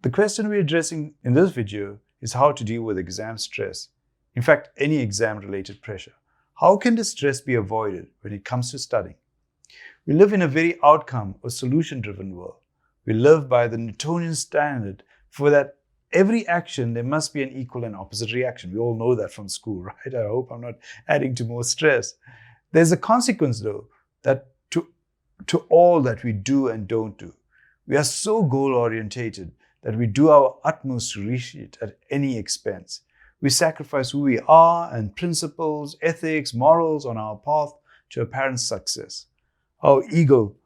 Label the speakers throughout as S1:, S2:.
S1: The question we're addressing in this video is how to deal with exam stress. In fact, any exam-related pressure. How can the stress be avoided when it comes to studying? We live in a very outcome or solution-driven world. We live by the Newtonian standard for that every action, there must be an equal and opposite reaction. We all know that from school, right? I hope I'm not adding to more stress. There's a consequence, though, that to all that we do and don't do. We are so goal-orientated that we do our utmost to reach it at any expense. We sacrifice who we are and principles, ethics, morals on our path to apparent success. Our ego,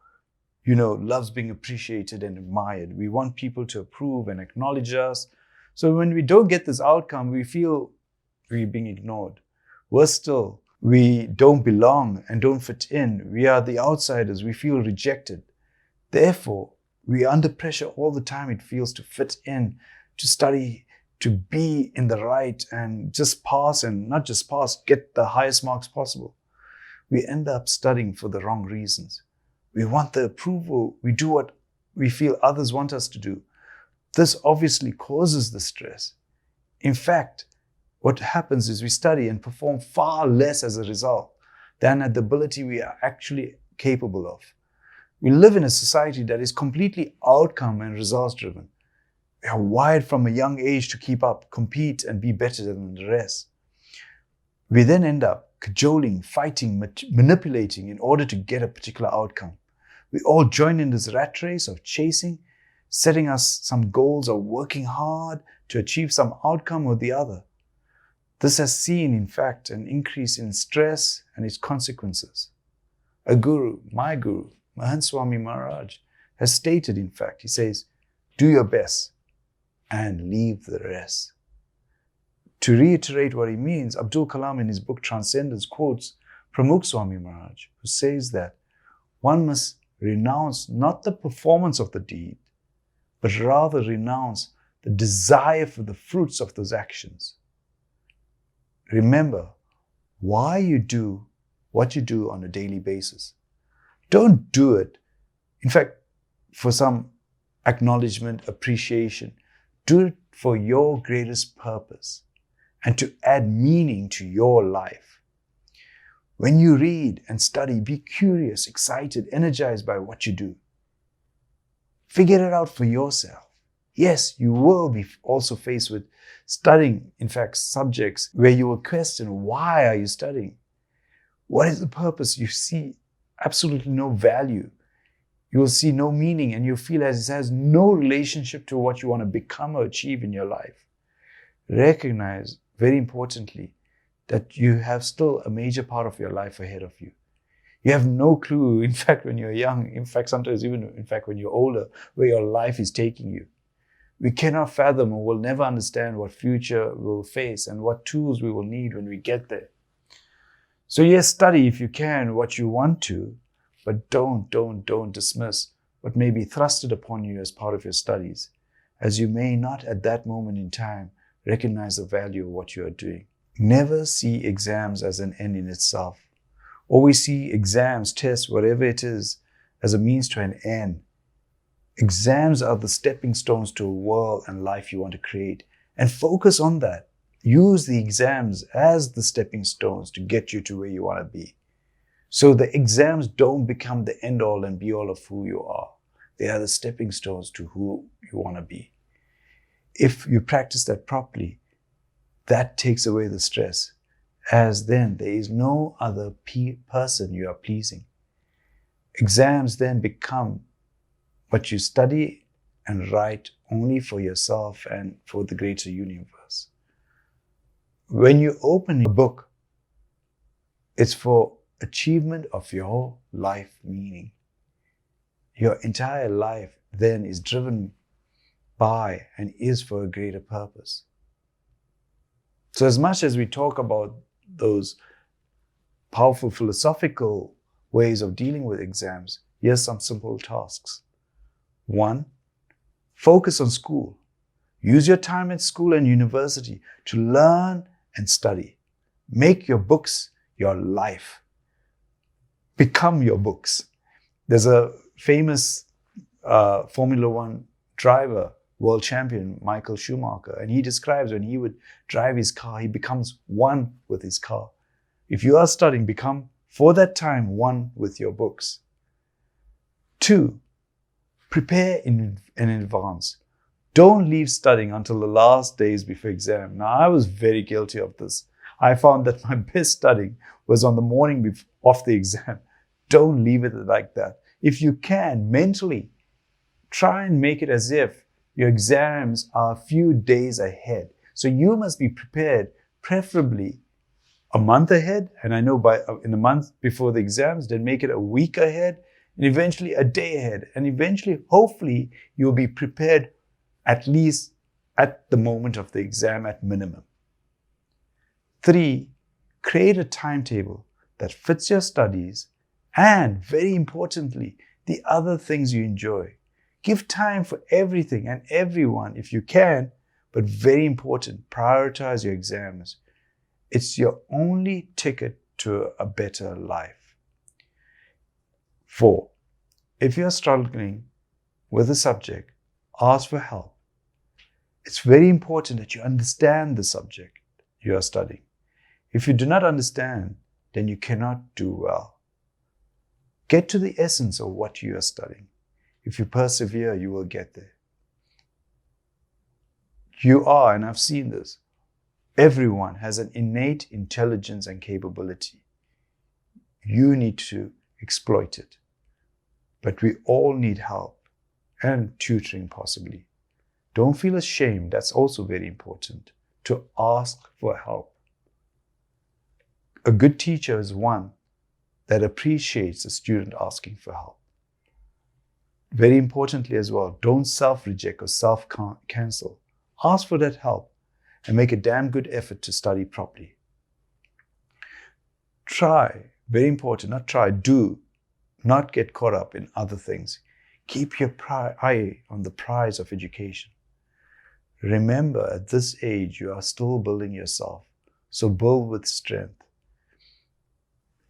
S1: loves being appreciated and admired. We want people to approve and acknowledge us. So when we don't get this outcome, we feel we're being ignored. Worse still, we don't belong and don't fit in. We are the outsiders. We feel rejected. Therefore, we are under pressure all the time. It feels to fit in, to study, to be in the right and just pass, and not just pass, get the highest marks possible. We end up studying for the wrong reasons. We want the approval. We do what we feel others want us to do. This obviously causes the stress. In fact, what happens is we study and perform far less as a result than at the ability we are actually capable of. We live in a society that is completely outcome and results driven. We are wired from a young age to keep up, compete, and be better than the rest. We then end up cajoling, fighting, manipulating in order to get a particular outcome. We all join in this rat race of chasing, setting us some goals, or working hard to achieve some outcome or the other. This has seen, in fact, an increase in stress and its consequences. A guru, my guru, Mahant Swami Maharaj, has stated, in fact, he says, do your best and leave the rest. To reiterate what he means, Abdul Kalam in his book Transcendence quotes Pramukh Swami Maharaj, who says that one must renounce not the performance of the deed, but rather renounce the desire for the fruits of those actions. Remember why you do what you do on a daily basis. Don't do it, in fact, for some acknowledgement, appreciation. Do it for your greatest purpose and to add meaning to your life. When you read and study, be curious, excited, energized by what you do. Figure it out for yourself. Yes, you will be also faced with studying, in fact, subjects where you will question, why are you studying? What is the purpose? You see absolutely no value. You will see no meaning, and you feel as it has no relationship to what you want to become or achieve in your life. Recognize, very importantly, that you have still a major part of your life ahead of you. You have no clue, in fact, when you're young, in fact, sometimes even, in fact, when you're older, where your life is taking you. We cannot fathom or will never understand what future we'll face and what tools we will need when we get there. So yes, study if you can what you want to, but don't dismiss what may be thrusted upon you as part of your studies, as you may not at that moment in time recognize the value of what you are doing. Never see exams as an end in itself. Always see exams, tests, whatever it is, as a means to an end. Exams are the stepping stones to a world and life you want to create, and focus on that. Use the exams as the stepping stones to get you to where you want to be. So the exams don't become the end all and be all of who you are. They are the stepping stones to who you want to be. If you practice that properly, that takes away the stress, as then there is no other person you are pleasing. Exams then become what you study and write only for yourself and for the greater universe. When you open a book, it's for achievement of your life meaning. Your entire life then is driven by and is for a greater purpose. So as much as we talk about those powerful philosophical ways of dealing with exams, here's some simple tasks. 1, focus on school. Use your time at school and university to learn and study. Make your books your life. Become your books. There's a famous Formula One driver world champion Michael Schumacher, and he describes when he would drive his car, he becomes one with his car. If you are studying, become for that time one with your books. 2, prepare in advance. Don't leave studying until the last days before exam. Now, I was very guilty of this. I found that my best studying was on the morning of the exam. Don't leave it like that. If you can, mentally, try and make it as if your exams are a few days ahead. So you must be prepared, preferably a month ahead. And I know in the month before the exams, then make it a week ahead, and eventually a day ahead. And eventually, hopefully, you'll be prepared at least at the moment of the exam at minimum. 3, create a timetable that fits your studies and, very importantly, the other things you enjoy. Give time for everything and everyone if you can, but very important, prioritize your exams. It's your only ticket to a better life. 4, if you're struggling with a subject, ask for help. It's very important that you understand the subject you are studying. If you do not understand, then you cannot do well. Get to the essence of what you are studying. If you persevere, you will get there. You are, and I've seen this, everyone has an innate intelligence and capability. You need to exploit it. But we all need help and tutoring possibly. Don't feel ashamed. That's also very important, to ask for help. A good teacher is one that appreciates a student asking for help. Very importantly as well, don't self-reject or self-cancel. Ask for that help and make a damn good effort to study properly. Try, very important, do not get caught up in other things. Keep your eye on the prize of education. Remember, at this age, you are still building yourself, so build with strength.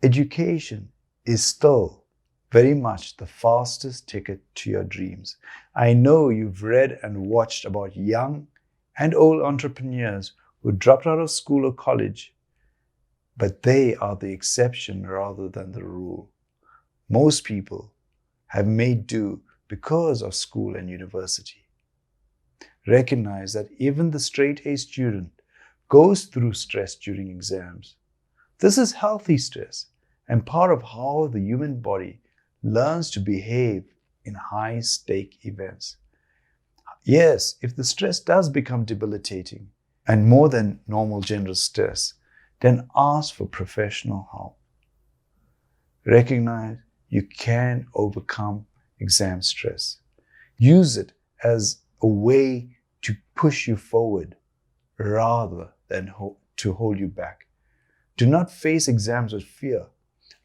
S1: Education is still very much the fastest ticket to your dreams. I know you've read and watched about young and old entrepreneurs who dropped out of school or college, but they are the exception rather than the rule. Most people have made do because of school and university. Recognize that even the straight-A student goes through stress during exams. This is healthy stress and part of how the human body learns to behave in high-stake events. Yes, if the stress does become debilitating and more than normal general stress, then ask for professional help. Recognize you can overcome exam stress. Use it as a way to push you forward rather than to hold you back. Do not face exams with fear.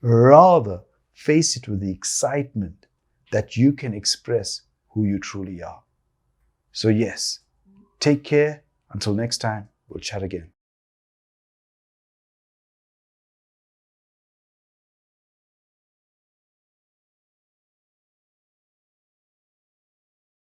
S1: Rather, face it with the excitement that you can express who you truly are. So yes, take care. Until next time, we'll chat again.